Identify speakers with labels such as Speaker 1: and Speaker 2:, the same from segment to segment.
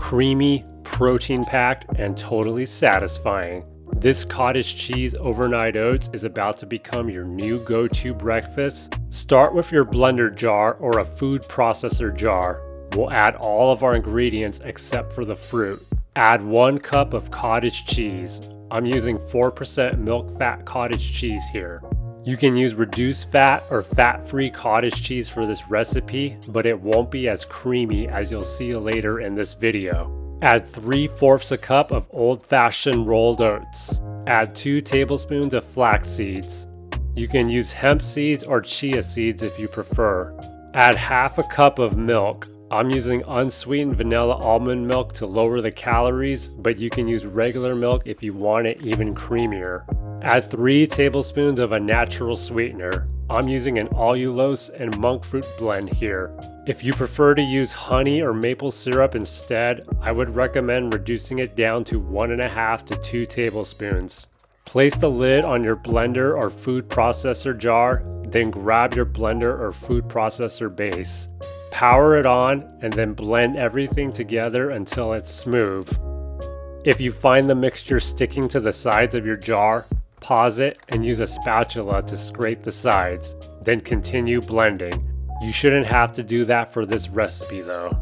Speaker 1: creamy, protein-packed, and totally satisfying. This cottage cheese overnight oats is about to become your new go-to breakfast. Start with your blender jar or a food processor jar. We'll add all of our ingredients except for the fruit. Add 1 cup of cottage cheese. I'm using 4% milk fat cottage cheese here. You can use reduced fat or fat-free cottage cheese for this recipe, but it won't be as creamy as you'll see later in this video. Add 3/4 cup of old-fashioned rolled oats. Add 2 tablespoons of flax seeds. You can use hemp seeds or chia seeds if you prefer. Add 1/2 cup of milk. I'm using unsweetened vanilla almond milk to lower the calories, but you can use regular milk if you want it even creamier. Add 3 tablespoons of a natural sweetener. I'm using an allulose and monk fruit blend here. If you prefer to use honey or maple syrup instead, I would recommend reducing it down to 1.5 to 2 tablespoons. Place the lid on your blender or food processor jar, then grab your blender or food processor base. Power it on and then blend everything together until it's smooth. If you find the mixture sticking to the sides of your jar, pause it and use a spatula to scrape the sides, then continue blending. You shouldn't have to do that for this recipe though.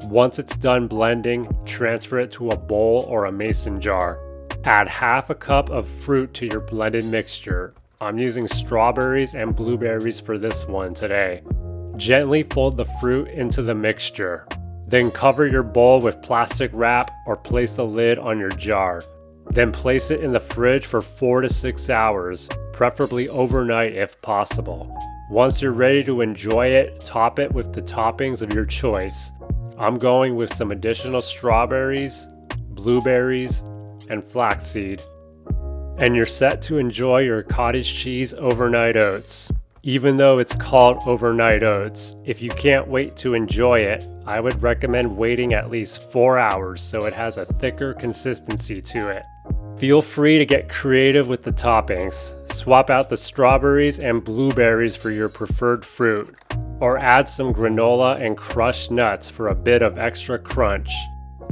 Speaker 1: Once it's done blending, transfer it to a bowl or a mason jar. Add 1/2 cup of fruit to your blended mixture. I'm using strawberries and blueberries for this one today. Gently fold the fruit into the mixture. Then cover your bowl with plastic wrap or place the lid on your jar. Then place it in the fridge for 4 to 6 hours, preferably overnight if possible. Once you're ready to enjoy it, top it with the toppings of your choice. I'm going with some additional strawberries, blueberries, and flaxseed. And you're set to enjoy your cottage cheese overnight oats. Even though it's called overnight oats, if you can't wait to enjoy it, I would recommend waiting at least 4 hours so it has a thicker consistency to it. Feel free to get creative with the toppings. Swap out the strawberries and blueberries for your preferred fruit, or add some granola and crushed nuts for a bit of extra crunch.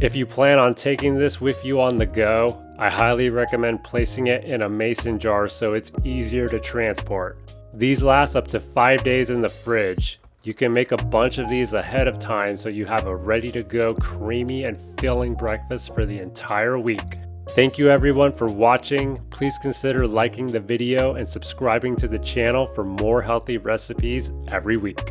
Speaker 1: If you plan on taking this with you on the go, I highly recommend placing it in a mason jar so it's easier to transport. These last up to 5 days in the fridge. You can make a bunch of these ahead of time so you have a ready-to-go creamy and filling breakfast for the entire week. Thank you everyone for watching. Please consider liking the video and subscribing to the channel for more healthy recipes every week.